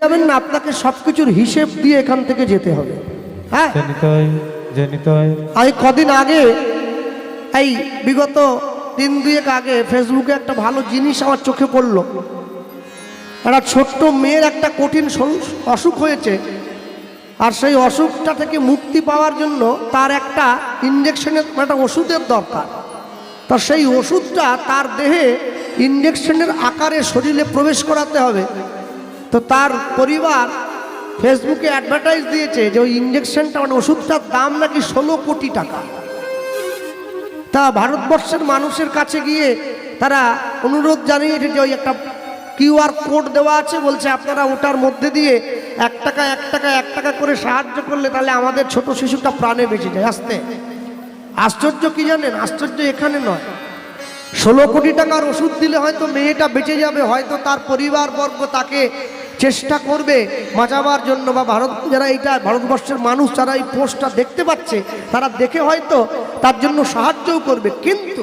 যাবেন না, আপনাকে সবকিছুর হিসেব দিয়ে এখান থেকে যেতে হবে। হ্যাঁ, আমি কদিন আগে এই বিগত দিন দুয়েক আগে ফেসবুকে একটা ভালো জিনিস আমার চোখে পড়লো। একটা ছোট্ট মেয়ের একটা কঠিন অসুখ হয়েছে, আর সেই অসুখটা থেকে মুক্তি পাওয়ার জন্য তার একটা ইঞ্জেকশনের একটা ওষুধের দরকার। তা সেই ওষুধটা তার দেহে ইঞ্জেকশনের আকারে শরীরে প্রবেশ করাতে হবে। তো তার পরিবার ফেসবুকে অ্যাডভার্টাইজ দিয়েছে যে ওই ইঞ্জেকশনটা মানে ওষুধটার দাম নাকি 16 কোটি টাকা। তা ভারতবর্ষের মানুষের কাছে গিয়ে তারা অনুরোধ জানিয়েছে যে ওই একটা QR কোড দেওয়া আছে, বলছে আপনারা ওটার মধ্যে দিয়ে 1 টাকা 1 টাকা 1 টাকা করে সাহায্য করলে তাহলে আমাদের ছোট শিশুটা প্রাণে বেঁচে যায়। আশ্চর্য কি জানেন? আশ্চর্য এখানে নয়, 16 কোটি টাকার ওষুধ দিলে হয়তো মেয়েটা বেঁচে যাবে, হয়তো তার পরিবারবর্গ তাকে চেষ্টা করবে বাঁচাবার জন্য, বা যারা এইটা ভারতবর্ষের মানুষ যারা এই পোস্টটা দেখতে পাচ্ছে তারা দেখে হয়তো তার জন্য সাহায্যও করবে। কিন্তু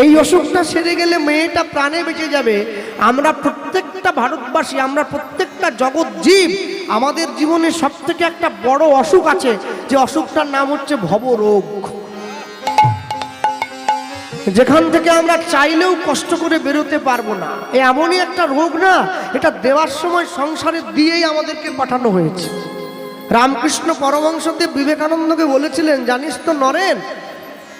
এই অসুখটা সেরে গেলে মেয়েটা প্রাণে বেঁচে যাবে। আমরা প্রত্যেকটা ভারতবাসী, আমরা প্রত্যেকটা জগৎ জীব, আমাদের জীবনে সব থেকে একটা বড় অসুখ আছে, যে অসুখটার নাম হচ্ছে ভবরোগ। যেখান থেকে আমরা চাইলেও কষ্ট করে বেরোতে পারবো না। এমনই একটা রোগ না, এটা দেওয়ার সময় সংসারে দিয়েই আমাদেরকে পাঠানো হয়েছে। রামকৃষ্ণ পরমহংসদেব বিবেকানন্দকে বলেছিলেন, জানিস তো নরেন,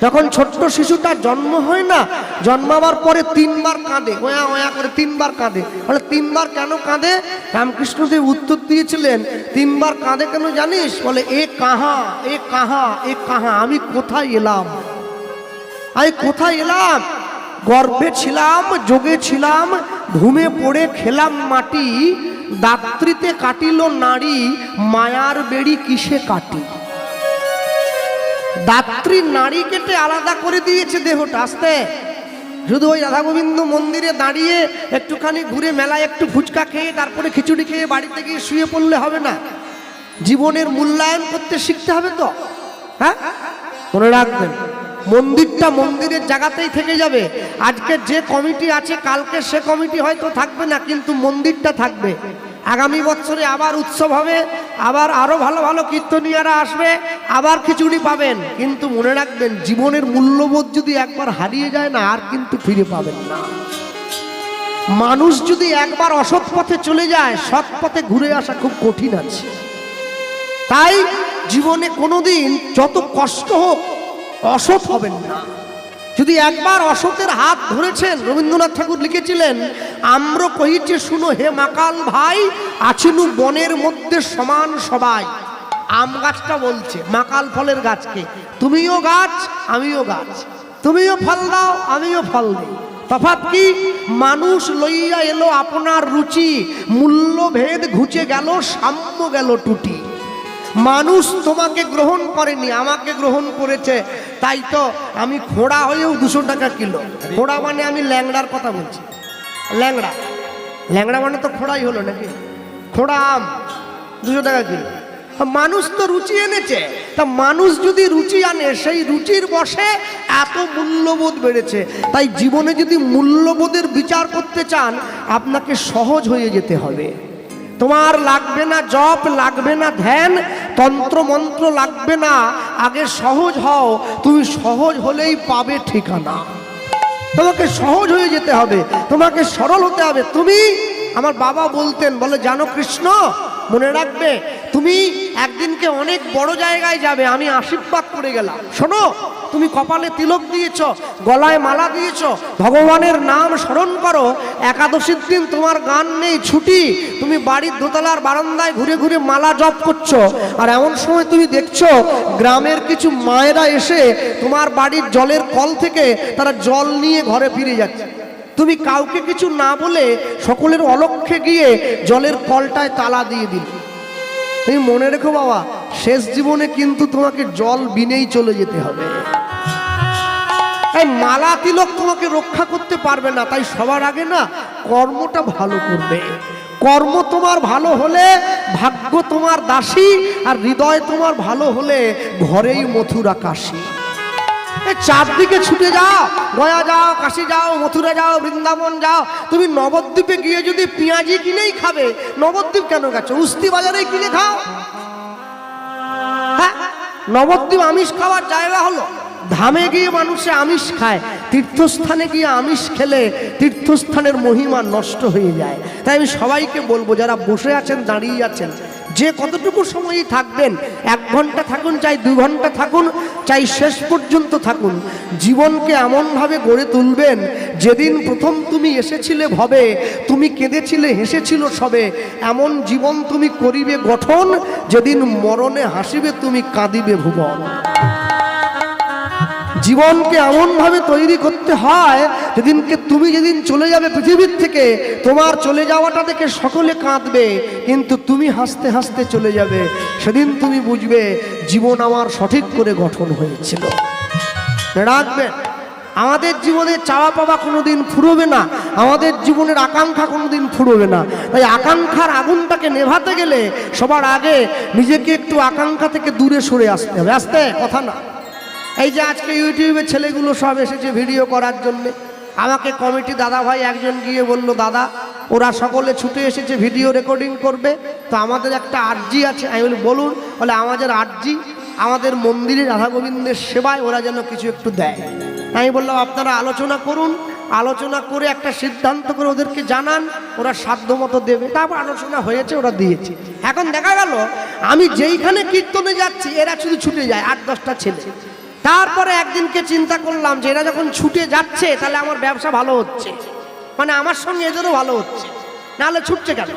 যখন ছোট্ট শিশুটার জন্ম হয় না, জন্মাবার পরে 3 বার কাঁদে, ওয়া ওয়া করে 3 বার কাঁদে। বলে 3 বার কেন কাঁদে? রামকৃষ্ণদেব উত্তর দিয়েছিলেন, 3 বার কাঁদে কেন জানিস? বলে এ কাহা এ কাহা এ কাহা, আমি কোথায় এলাম, আমি কোথায় এলাম? গর্ভে ছিলাম, যোগে ছিলাম, ঘুমে পড়ে খেলাম মাটি, দাত্রীতে কাটিল নারী, মায়ার বেড়ি কিসে কাটি। দাত্রী নারী কেটে আলাদা করে দিয়েছে দেহটা। আসতে শুধু ওই রাধা গোবিন্দ মন্দিরে দাঁড়িয়ে একটুখানি ঘুরে মেলায় একটু ফুচকা খেয়ে তারপরে খিচুড়ি খেয়ে বাড়িতে গিয়ে শুয়ে পড়লে হবে না, জীবনের মূল্যায়ন করতে শিখতে হবে। তো হ্যাঁ, মনে রাখবেন, মন্দিরটা মন্দিরের জায়গাতেই থেকে যাবে। আজকে যে কমিটি আছে কালকে সে কমিটি হয়তো থাকবে না, কিন্তু মন্দিরটা থাকবে। আগামী বছরে আবার উৎসব হবে, আবার আরো ভালো ভালো কীর্তনীয়রা আসবে, আবার খিচুড়ি পাবেন। কিন্তু মনে রাখবেন, জীবনের মূল্যবোধ যদি একবার হারিয়ে যায় না, আর কিন্তু ফিরে পাবেন না। মানুষ যদি একবার অসৎ পথে চলে যায়, সৎ পথে ঘুরে আসা খুব কঠিন আছে। তাই জীবনে কোনোদিন যত কষ্ট হোক অসৎ হবেন না। যদি একবার অসতের হাত ধরেছেন, রবীন্দ্রনাথ ঠাকুর লিখেছিলেন, আম্র কহিছে শুনো হে মাকাল ভাই, আছিনু বনের মধ্যে সমান সবাই। আম গাছটা বলছে মাকাল ফলের গাছকে, তুমিও গাছ আমিও গাছ, তুমিও ফল দাও আমিও ফল দিই। তফাৎ কি? মানুষ লইয়া এলো আপনার রুচি, মূল্যভেদ ঘুচে গেল, সাম্য গেল টুটি। মানুষ তোমাকে গ্রহণ করেনি, আমাকে গ্রহণ করেছে। তাই তো আমি খোড়া হয়েও 200 টাকা কিলো। খোড়া মানে আমি ল্যাংড়ার কথা বলছি। ল্যাংড়া ল্যাংড়া মানে তো খোড়াই হলো নাকি? খোড়া আম 200 টাকা কিলো। মানুষ তো রুচি এনেছে। তা মানুষ যদি রুচি আনে, সেই রুচির বশে এত মূল্যবোধ বেড়েছে। তাই জীবনে যদি মূল্যবোধের বিচার করতে চান, আপনাকে সহজ হয়ে যেতে হবে। তোমার লাগবে না জপ, লাগবে না ধ্যান, তন্ত্র মন্ত্র লাগবে না। আগে সহজ হও, তুমি সহজ হলেই পাবে ঠিকানা। তোমাকে সহজ হয়ে যেতে হবে, তোমাকে সরল হতে হবে। তুমি, আমার বাবা বলতেন, বলে জানো কৃষ্ণ, মনে রাখবে তুমি একদিনকে অনেক বড় জায়গায় যাবে, আমি আশীর্বাদ করে গেলাম। শোনো, তুমি কপালে তিলক দিয়েছ, গলায় মালা দিয়েছ, ভগবানের নাম স্মরণ করো, একাদশীর দিন তোমার গান নেই, ছুটি, তুমি বাড়ির দোতলার বারান্দায় ঘুরে ঘুরে মালা জপ করছো। আর এমন সময় তুমি দেখছো গ্রামের কিছু মায়েরা এসে তোমার বাড়ির জলের কল থেকে তারা জল নিয়ে ঘরে ফিরে যাচ্ছে। তুমি কাউকে কিছু না বলে সকলের অলক্ষ্যে গিয়ে জলের কলটায় তালা দিয়ে দিলে। তুমি মনে রেখো বাবা, শেষ জীবনে কিন্তু তোমাকে জল বিনেই চলে যেতে হবে। তাই মালা তিলক তোমাকে রক্ষা করতে পারবে না। তাই সবার আগে না কর্মটা ভালো করবে। কর্ম তোমার ভালো হলে ভাগ্য তোমার দাসী, আর হৃদয় তোমার ভালো হলে ঘরেই মথুরা কাশী। চারদিকে ছুটে যাও, গয়া যাও, কাশী যাও, মথুরা যাও, বৃন্দাবন যাও। তুমি নবদ্বীপে গিয়ে যদি পেঁয়াজি কিনেই খাবে, নবদ্বীপ কেন গেছো? উস্তি বাজারে কিনে খাও। হ্যাঁ, নবদ্বীপ আমিষ খাওয়ার জায়গা হলো। ধামে গিয়ে মানুষে আমিষ খায়, তীর্থস্থানে গিয়ে আমিষ খেলে তীর্থস্থানের মহিমা নষ্ট হয়ে যায়। তাই আমি সবাইকে বলবো, যারা বসে আছেন, দাঁড়িয়ে আছেন, যে কতটুকু সময়ই থাকবেন, 1 ঘন্টা থাকুন, চাই 2 ঘন্টা থাকুন, চাই শেষ পর্যন্ত থাকুন, জীবনকে এমনভাবে গড়ে তুলবেন, যেদিন প্রথম তুমি এসেছিলে ভবে, তুমি কেঁদেছিলে, হেসেছিল সবে, এমন জীবন তুমি করিবে গঠন, যেদিন মরণে হাসিবে তুমি, কাঁদিবে ভুবন। জীবনকে এমনভাবে তৈরি করতে হয়, যেদিন চলে যাবে পৃথিবীর থেকে, তোমার চলে যাওয়াটা দেখে সকলে কাঁদবে, কিন্তু তুমি হাসতে হাসতে চলে যাবে। সেদিন তুমি বুঝবে জীবন আমার সঠিক করে গঠন হয়েছিল। রাখবেন, আমাদের জীবনে চাওয়া পাওয়া কোনোদিন ফুরোবে না, আমাদের জীবনের আকাঙ্ক্ষা কোনোদিন ফুরোবে না। তাই আকাঙ্ক্ষার আগুনটাকে নেভাতে গেলে সবার আগে নিজেকে একটু আকাঙ্ক্ষা থেকে দূরে সরে আসতে হবে। আসতে কথা না। এই যে আজকে ইউটিউবে ছেলেগুলো সব এসেছে ভিডিও করার জন্যে, আমাকে কমিটি দাদা ভাই একজন গিয়ে বলল, দাদা ওরা সকলে ছুটে এসেছে ভিডিও রেকর্ডিং করবে, তো আমাদের একটা আর্জি আছে। আমি বলি বলুন। বলে আমাদের আর্জি, আমাদের মন্দিরে রাধা গোবিন্দের সেবায় ওরা যেন কিছু একটু দেয়। আমি বললাম আপনারা আলোচনা করুন, আলোচনা করে একটা সিদ্ধান্ত করে ওদেরকে জানান, ওরা সাধ্য মতো দেবে। তারপর আলোচনা হয়েছে, ওরা দিয়েছে। এখন দেখা গেল আমি যেইখানে কীর্তনে যাচ্ছি এরা শুধু ছুটে যায়, 8-10টা ছেলে। তারপরে একদিনকে চিন্তা করলাম যে এরা যখন ছুটে যাচ্ছে তাহলে আমার ব্যবসা ভালো হচ্ছে, মানে আমার সঙ্গে এদেরও ভালো হচ্ছে, নাহলে ছুটছে কেন?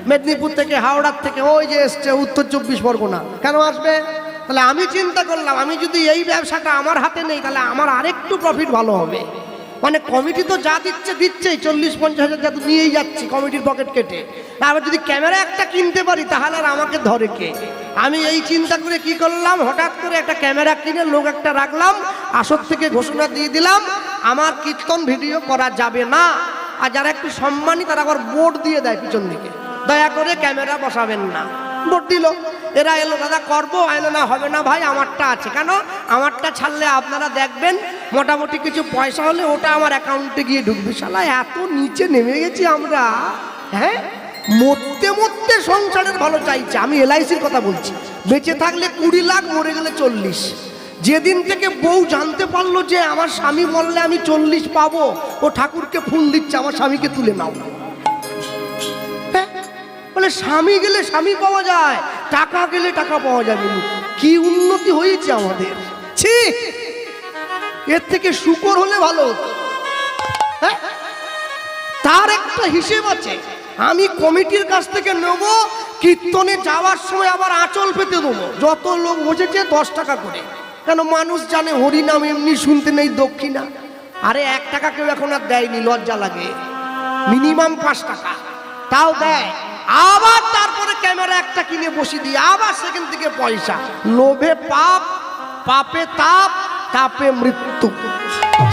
মেদিনীপুর থেকে, হাওড়ার থেকে, ওই যে এসছে উত্তর 24 পরগনা, কেন আসবে? তাহলে আমি চিন্তা করলাম, আমি যদি এই ব্যবসাটা আমার হাতে নেই তাহলে আমার আরেকটু প্রফিট ভালো হবে। মানে কমিটি তো যা দিচ্ছেই, 40-50 হাজার যা নিয়েই যাচ্ছি কমিটির পকেট কেটে। তারপর যদি ক্যামেরা একটা কিনতে পারি তাহলে আর আমাকে ধরে কে? আমি এই চিন্তা করে কি করলাম, হঠাৎ করে একটা ক্যামেরা কিনে লোক একটা রাখলাম, আসর থেকে ঘোষণা দিয়ে দিলাম আমার কীর্তন ভিডিও করা যাবে না। আর যারা একটু সম্মানী তারা আবার বোর্ড দিয়ে দেয় পিছন দিকে, দয়া করে ক্যামেরা বসাবেন না। বোর্ড দিল, এরা এলো, দাদা করবো, এলো না, হবে না ভাই, আমারটা আছে। কেন? আমারটা ছাড়লে আপনারা দেখবেন মোটামুটি কিছু পয়সা হলে ওটা আমার অ্যাকাউন্টে গিয়ে ঢুকবে। শালা এত নিচে নেমে গেছি আমরা। হ্যাঁ, মরতে মরতে সংসারের ভালো চাইছে। আমি LICর কথা বলছি, বেঁচে থাকলে 20 লাখ, মরে গেলে 40। যেদিন থেকে বউ জানতে পারলো যে আমার স্বামী মরলে আমি 40 পাবো, ও ঠাকুরকে ফুল দিচ্ছে আমার স্বামীকে তুলে নাও। বলে স্বামী গেলে স্বামী পাওয়া যায়, টাকা গেলে টাকা পাওয়া যাবে। কি উন্নতি হয়েছে আমাদের! ছি, এর থেকে শুকর হলে ভালো হতো। হ্যাঁ, তার একটা হিসেব আছে। আমি কমিটির কাছ থেকে নেব, কীর্তনে যাওয়ার সময় আবার আঁচল পেতে দেবো। যত লোক বসেছে 10 টাকা করে, কেন মানুষ জানে হরিনাম এমনি শুনতে নেই দক্ষিণা। আরে 1 টাকা কেউ এখন আর দেয়নি, লজ্জা লাগে। মিনিমাম 5 টাকা তাও দেয়। আবার তারপরে ক্যামেরা একটা কিনে বসিয়ে দিই, আবার সেখান থেকে পয়সা। লোভে পাপ, পাপে তাপ, তাপে মৃত্যু।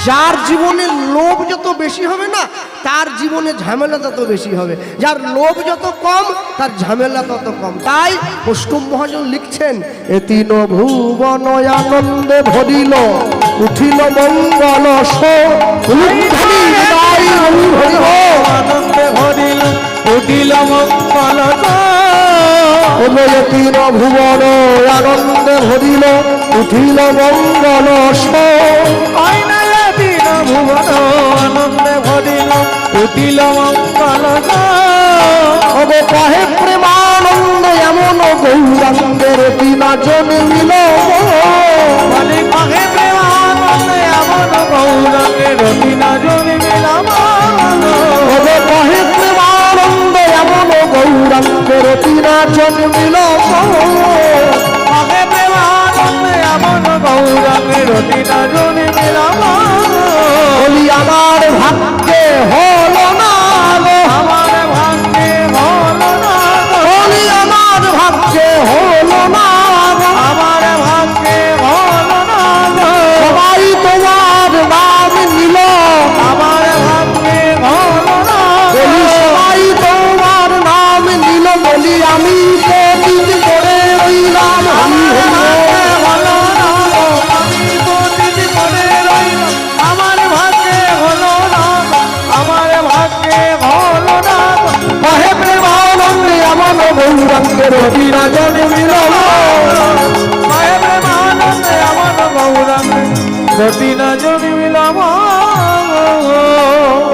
যার জীবনে লোভ যত বেশি হবে না, তার জীবনে ঝামেলা তত বেশি হবে। যার লোভ যত কম, তার ঝামেলা তত কম। তাই অষ্টম মহাজন লিখছেন, এ তিন ভুবন আনন্দে ভরিল, উঠিল মঙ্গল আনন্দে ভরিল, উঠিল মঙ্গল। তিন ভুবন আনন্দে ভরিল, উঠিল মঙ্গল। তিন ভুবন আনন্দে ভরিল, উঠিল মঙ্গল। কহে প্রেমানন্দ এমন গৌরাঙ্গের তিনা জন্মিল। কহে প্রেমানন্দ এমন গৌরাঙ্গের তিনা জন্মিল। কহে প্রেমানন্দ এমন গৌরাঙ্গের তিনা জন্মিল। কহে প্রেমানন্দ এমন গৌরাঙ্গের তিনা জন্মিল। বলি আমার ভাগ্যে হলো না, আমার ভাগ্যে হলো না, বলি আমার ভাগ্যে হলো না, আমার ভাগ্যে হলো না। সবাই তোমার নাম নিল, আমার ভাগ্যে হলো না। বলি সবাই তোমার নাম নিল। বলি আমি তো দিন করে রইলাম, আমি হলো না, আমি তো দিদি করে রতিনা জন্মিল মায়ের প্রেমানন্দে এমন গৌরাঙ্গে রতিনা জন্মিল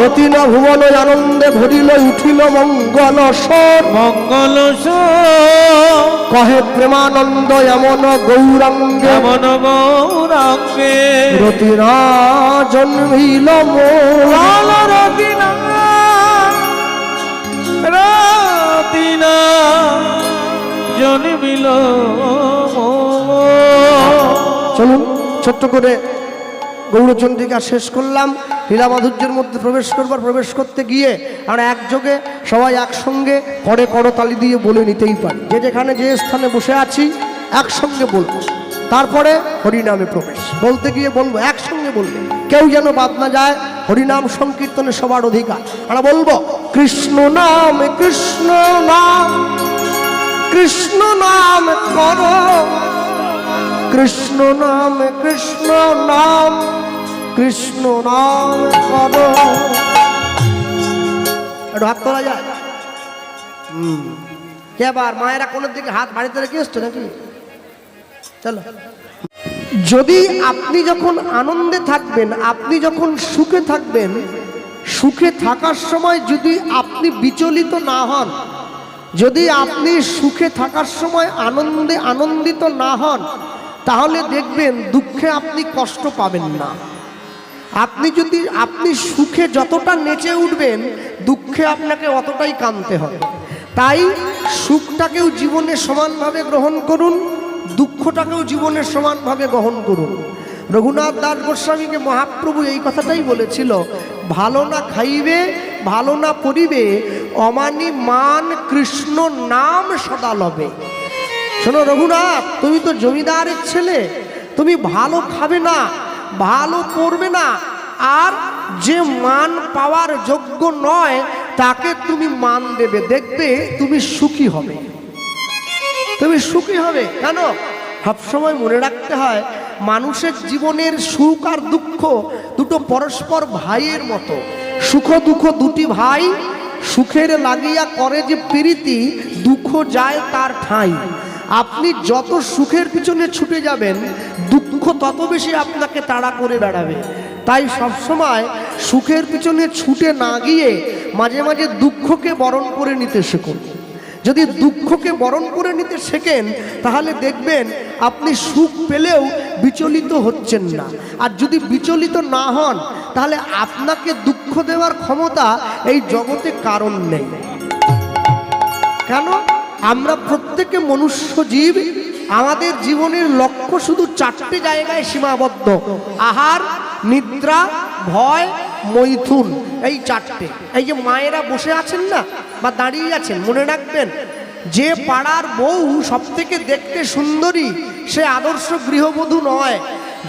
রতিনা ভুবন আনন্দে ভরিল উঠিল মঙ্গল স্বর মঙ্গল কহে প্রেমানন্দ এমন গৌরাঙ্গে এমন গৌরাঙ্গে রতিনা জন্মিল মোর রতিনা রতিনা জন্মিল চলুন ছোট্ট করে গৌরচন্দ্রিকা শেষ করলাম। লীলা মাধুর্যের মধ্যে প্রবেশ করতে গিয়ে আমরা একযোগে সবাই একসঙ্গে করে করতালি দিয়ে বলে নিতেই পারি, যে যেখানে যে স্থানে বসে আছি একসঙ্গে বলবো, তারপরে হরিনামে প্রবেশ। বলতে গিয়ে বলবো, একসঙ্গে বলবো, কেউ যেন বাদ না যায়। হরিনাম সংকীর্তনে সবার অধিকার। আমরা বলবো কৃষ্ণ নাম কৃষ্ণ নাম কৃষ্ণ নাম করো কৃষ্ণ নাম কৃষ্ণ নাম কৃষ্ণ নাম করো। একটু হাত তোলা যায়? এবার মায়েরা কোনের দিকে হাত বাড়িতে রেখে এসছো নাকি? চলো। যদি আপনি যখন আনন্দে থাকবেন, আপনি যখন সুখে থাকবেন, সুখে থাকার সময় যদি আপনি বিচলিত না হন, যদি আপনি সুখে থাকার সময় আনন্দিত না হন, তাহলে দেখবেন দুঃখে আপনি কষ্ট পাবেন না। আপনি সুখে যতটা নেচে উঠবেন, দুঃখে আপনাকে অতটাই কাঁদতে হবে। তাই সুখটাকেও জীবনে সমানভাবে গ্রহণ করুন, দুঃখটাকেও জীবনে সমানভাবে গ্রহণ করুন। রঘুনাথ দাস গোস্বামীকে মহাপ্রভু এই কথাটাই বলেছিল, ভালো না খাইবে ভালো না পরিবে অমানি মান কৃষ্ণ নাম সদা লবে। শোনো রঘুনাথ, তুমি তো জমিদারের ছেলে, তুমি ভালো খাবে না, ভালো পড়বে না, আর যে মান পাওয়ার যোগ্য নয় তাকে তুমি মান দেবে, দেখবে তুমি সুখী হবে, তুমি সুখী হবে। কেন? সবসময় মনে রাখতে হয়, মানুষের জীবনের সুখ আর দুঃখ দুটো পরস্পর ভাইয়ের মতো। সুখ দুঃখ দুটি ভাই, সুখের লাগিয়া করে যে প্রীতি, দুঃখ যায় তার ঠাঁই। আপনি যত সুখের পিছনে ছুটে যাবেন, দুঃখ তত বেশি আপনাকে তাড়া করে বেড়াবে। তাই সবসময় সুখের পিছনে ছুটে না গিয়ে মাঝে মাঝে দুঃখকে বরণ করে নিতে শিখুন। যদি দুঃখকে বরণ করে নিতে শেখেন, তাহলে দেখবেন আপনি সুখ পেলেও বিচলিত হচ্ছেন না। আর যদি বিচলিত না হন, তাহলে আপনাকে দুঃখ দেওয়ার ক্ষমতা এই জগতে কারণ নেই। কেন? আমরা প্রত্যেকে মনুষ্য জীব, আমাদের জীবনের লক্ষ্য শুধু চারটে জায়গায় সীমাবদ্ধ: আহার, নিদ্রা, ভয়, মৈথুন। এই চারটে। এই যে মায়েরা বসে আছেন না, বা দাঁড়িয়ে আছেন, মনে রাখবেন, যে পাড়ার বউ সব থেকে দেখতে সুন্দরী সে আদর্শ গৃহবধূ নয়।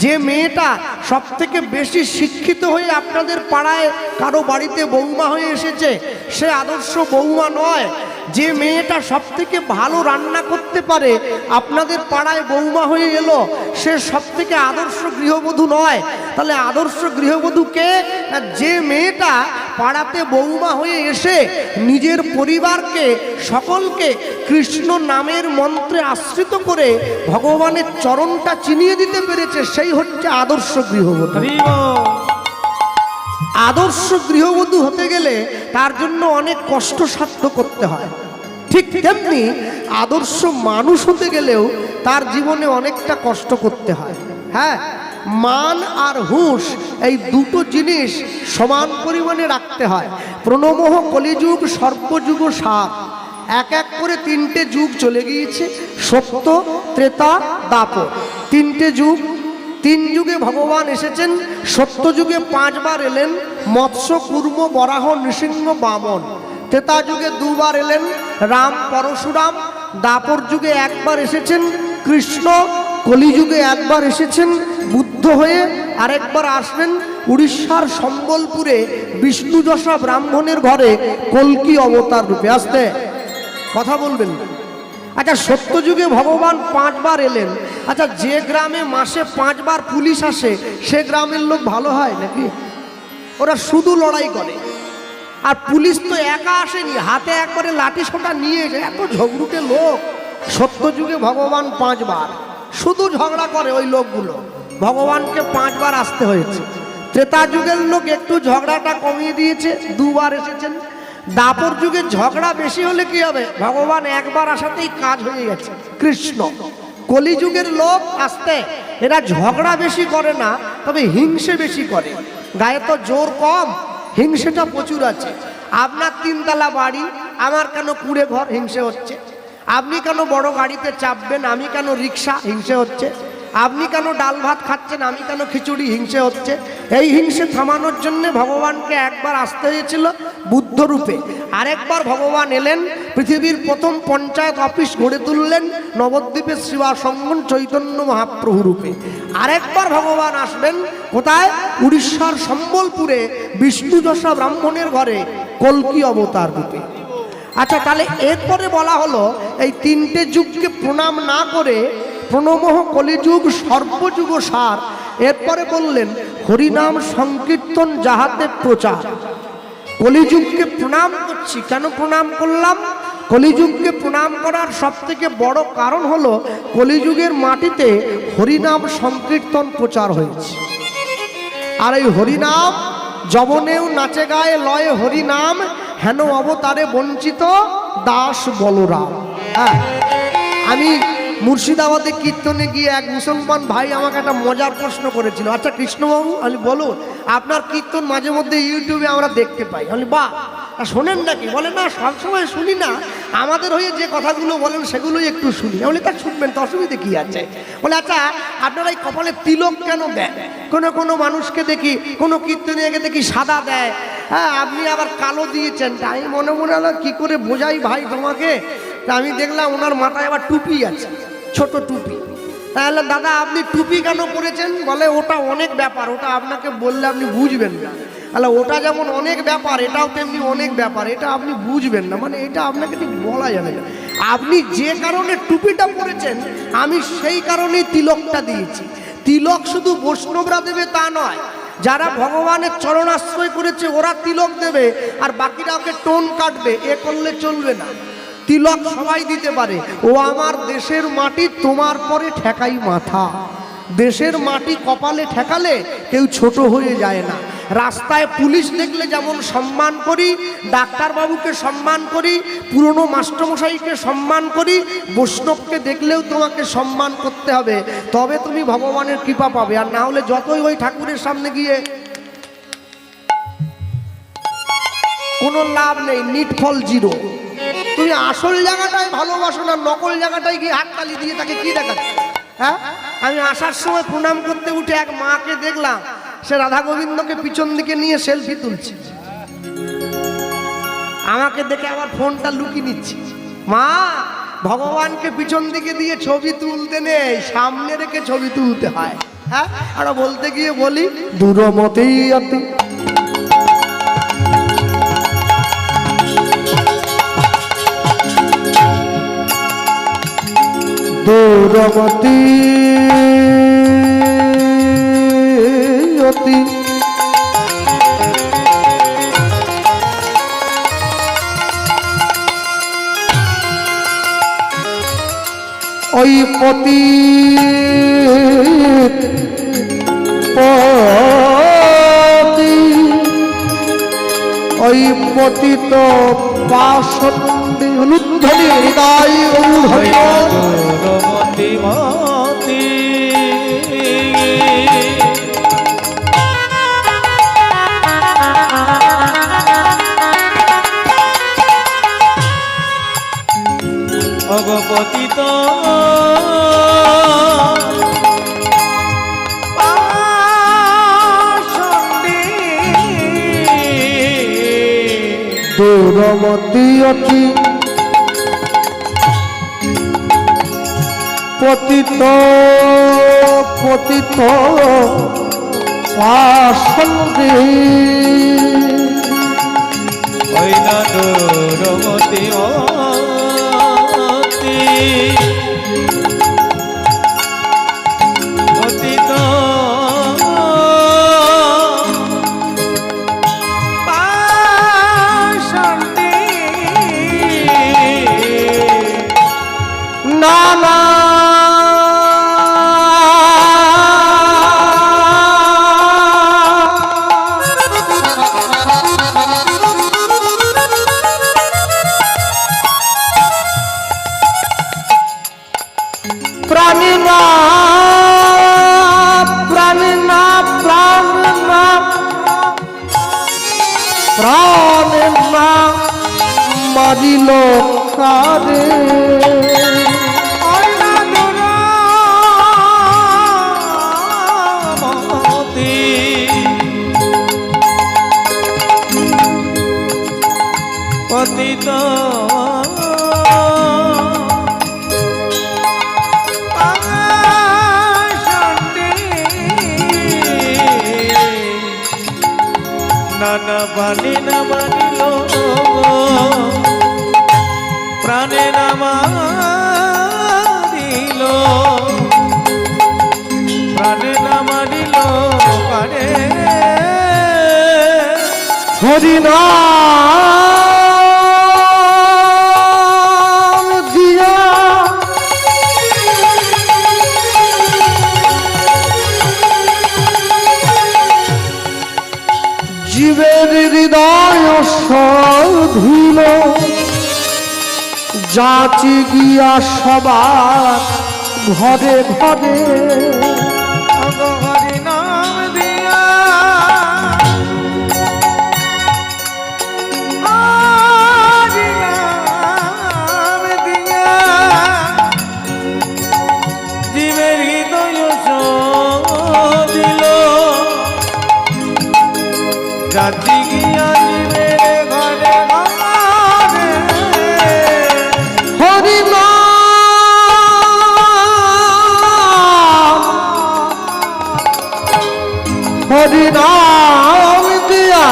যে মেয়েটা সব থেকে বেশি শিক্ষিত হয়ে আপনাদের পাড়ায় কারো বাড়িতে বৌমা হয়ে এসেছে সে আদর্শ বৌমা নয়। যে মেয়েটা সব থেকে ভালো রান্না করতে পারে আপনাদের পাড়ায় বৌমা হয়ে এলো, সে সব থেকে আদর্শ গৃহবধূ নয়। তাহলে আদর্শ গৃহবধূ কে? যে মেয়েটা পাড়াতে বৌমা হয়ে এসে নিজের পরিবারকে, সকলকে কৃষ্ণ নামের মন্ত্রে আশ্রিত করে ভগবানের চরণটা চিনিয়ে দিতে পেরেছে, সেই হচ্ছে আদর্শ গৃহবধূ। আদর্শ গৃহবধূ হতে গেলে তার জন্য অনেক কষ্ট সাধ্য করতে হয়। ঠিক তেমনি আদর্শ মানুষ হতে গেলেও তার জীবনে অনেকটা কষ্ট করতে হয়। হ্যাঁ, মান আর হুঁশ এই দুটো জিনিস সমান পরিমাণে রাখতে হয়। প্রণমোহ কলিযুগ সর্বযুগ সার, এক এক করে তিনটে যুগ চলে গিয়েছে: সত্য, ত্রেতা, দাপর। তিনটে যুগ, তিন যুগে ভগবান এসেছেন। সত্য যুগে 5 বার এলেন, মৎস্য, কুর্ম, বরাহ, নৃসিংহ, বামন। ত্রেতা যুগে 2 বার এলেন, রাম, পরশুরাম। দাপর যুগে 1 বার এসেছেন কৃষ্ণ। কলিযুগে 1 বার এসেছেন বুদ্ধ হয়ে, আরেকবার আসবেন উড়িষ্যার সম্বলপুরে বিষ্ণুযশা ব্রাহ্মণের ঘরে কল্কি অবতার রূপে। আসতে কথা বলবেন। আচ্ছা, সত্যযুগে ভগবান 5 বার এলেন। আচ্ছা, যে গ্রামে মাসে 5 বার পুলিশ আসে সে গ্রামের লোক ভালো হয় নাকি? ওরা শুধু লড়াই করে। আর পুলিশ তো একা আসেনি, হাতে একবারে লাঠি সোটা নিয়ে এসে, এত ঝগড়ুটে লোক। সত্য যুগে ভগবান 5 বার শুধু ঝগড়া করে ওই লোকগুলো, ভগবানকে 5 বার আসতে হয়েছে। ত্রেতা যুগের লোক একটু ঝগড়াটা কমিয়ে দিয়েছে, 2 বার এসেছেন। দাপর যুগে ঝগড়া বেশি হলে কি হবে, ভগবান একবার আসাতেই কাজ হয়ে গেছে কৃষ্ণ। কলিযুগের লোক আসতে, এরা ঝগড়া বেশি করে না, তবে হিংসে বেশি করে। গায়ে তো জোর কম, হিংসেটা প্রচুর আছে। আপনার 3 তলা বাড়ি, আমার কেন কুড়ে ঘর, হিংসে হচ্ছে। আপনি কেন বড় গাড়িতে চাপবেন, আমি কেন রিক্সা, হিংসে হচ্ছে। আপনি কেন ডাল ভাত খাচ্ছেন, আমি কেন খিচুড়ি, হিংসে হচ্ছে। এই হিংসে থামানোর জন্য ভগবানকে একবার আসতে হয়েছিল বুদ্ধ রূপে, আরেকবার ভগবান এলেন পৃথিবীর প্রথম পঞ্চায়েত অফিস গড়ে তুললেন নবদ্বীপের শিবাসঙ্গন চৈতন্য মহাপ্রভু রূপে। আরেকবার ভগবান আসবেন কোথায়, উড়িষ্যার সম্বলপুরে বিষ্ণুযশা ব্রাহ্মণের ঘরে কল্কি অবতার রূপে। আচ্ছা, তাহলে এরপরে বলা হলো এই 3টে যুগকে প্রণাম না করে প্রণমঃ কলিযুগ সর্বযুগ সার। এরপরে বললেন হরিনাম সংকীর্তন যাহাতে প্রচার। কলিযুগকে প্রণাম করছি, কেন প্রণাম করলাম? কলিযুগকে প্রণাম করার সব থেকে বড় কারণ হলো কলিযুগের মাটিতে হরিনাম সংকীর্তন প্রচার হয়েছে। আর এই হরিনাম যবনেও নাচে গায়ে লয়ে হরিনাম, হেন অবতারে বঞ্চিত দাস বলরাম। হ্যাঁ, আমি মুর্শিদাবাদে কীর্তনে গিয়ে এক মুসলমান ভাই আমাকে একটা মজার প্রশ্ন করেছিল, আচ্ছা কৃষ্ণবাবু, আমি বলুন আপনার কীর্তন মাঝে মধ্যে ইউটিউবে আমরা দেখতে পাই, আমি বাহ শোনেন নাকি? বলে না, সবসময় শুনি না, আমাদের হয়ে যে কথাগুলো বলেন সেগুলোই একটু শুনি। বলে তা শুনবেন, তো অসুবিধে কী আছে? বলে আচ্ছা আপনারা এই কপালে তিলক কেন দেন? কোনো মানুষকে দেখি, কোনো কীর্তনীয়কে দেখি সাদা দেয়, হ্যাঁ আপনি আবার কালো দিয়েছেন। তাই মনে মনে হলো কী করে বোঝাই ভাই তোমাকে। তা আমি দেখলাম ওনার মাথায় আবার টুপি আছে, ছোট টুপি। তাহলে দাদা আপনি টুপি কেন পরেছেন? বলে ওটা অনেক ব্যাপার, ওটা আপনাকে বললে আপনি বুঝবেন না। তাহলে ওটা যেমন অনেক ব্যাপার, এটাও তেমনি অনেক ব্যাপার, এটা আপনি বুঝবেন না, মানে এটা আপনাকে ঠিক বলা যাবে না। আপনি যে কারণে টুপিটা পরেছেন, আমি সেই কারণেই তিলকটা দিয়েছি। তিলক শুধু বৈষ্ণবরা দেবে তা নয়, যারা ভগবানের চরণাশ্রয় করেছে ওরা তিলক দেবে, আর বাকিরা ওকে টোন কাটবে, এ করলে চলবে না। তিলক সবাই দিতে পারে। ও আমার দেশের মাটি তোমার পরে ঠেকাই মাথা। দেশের মাটি কপালে ঠেকালে কেউ ছোট হয়ে যায় না। রাস্তায় পুলিশ দেখলে যেমন সম্মান করি, ডাক্তারবাবুকে সম্মান করি, পুরনো মাস্টারমশাইকে সম্মান করি, বৈষ্ণবকে দেখলেও তোমাকে সম্মান করতে হবে, তবে তুমি ভগবানের কৃপা পাবে। আর না হলে যতই ওই ঠাকুরের সামনে গিয়ে কোনো লাভ নেই, নিটফল জিরো। তুমি আসল জায়গাটায় ভালোবাসো না, নকল জায়গাটায় গিয়ে হাততালি দিয়ে তাকে কি দেখাচ্ছে? হ্যাঁ, আমি আসার সময় প্রণাম করতে উঠে এক মাকে দেখলাম, সে রাধা গোবিন্দকে পিছন দিকে নিয়ে সেলফি তুলছে। আমাকে দেখে আবার ফোনটা লুকিয়ে নিচ্ছে। মা, ভগবানকে পিছন দিকে দিয়ে ছবি তুলতে নেই, সামনে রেখে ছবি তুলতে হয়। হ্যাঁ, আর বলতে গিয়ে বলি দূরমতেই অতি দূরমতি অতি ওই পতি পতি ওই পতিত পাশন্ডি অনুধ্বনি হৃদয় মতি মতি অগপতিত দূরমতি অতি পতিত পতিত পাশন্ডি ওই না দূরমতি মতি পতিত প্রাণনাথ প্রাণনাথ প্রাণনাথ প্রাণনাথ মারিল কারে পতিত নানা বাণী না মানিল প্রাণে না মানিল প্রাণে না মানিল প্রাণে হরিনাম দিয়া জীবের হৃদয় সধিল যাচি গিয়া সবার ঘরে ঘরে হরি নাম দিয়া হরি নাম দিয়া জীবের হৃদয় দিল যাচ্ছি গিয়া জীবের ঘরে ঘরে হরিনাম দিয়া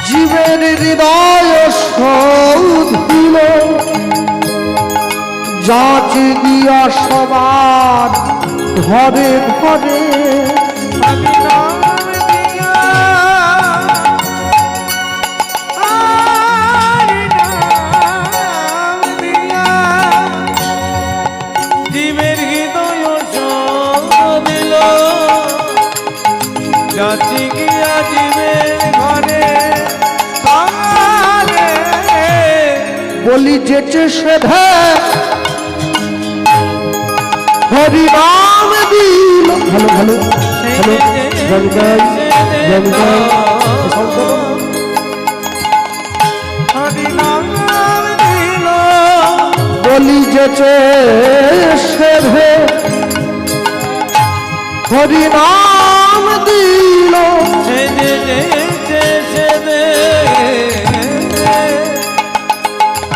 জীবের হৃদয় সৌধিল যাচি গিয়া সবার ঘরে ঘরে হরি নাম দিয়া হরি নাম দিয়া জীবের হৃদয় দিল যাচ্ছি গিয়া জীবের ঘরে ঘরে বলি যেচে সেধে হরিনাম দিল ভালো ভালো ভালো জয় জয় জয় জয় হরি নাম দিল বলি যেচে সেধে হরিনাম দিল সে দে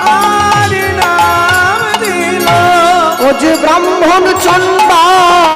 হরি নাম দিল ও যে ব্রাহ্মণ চন্ডা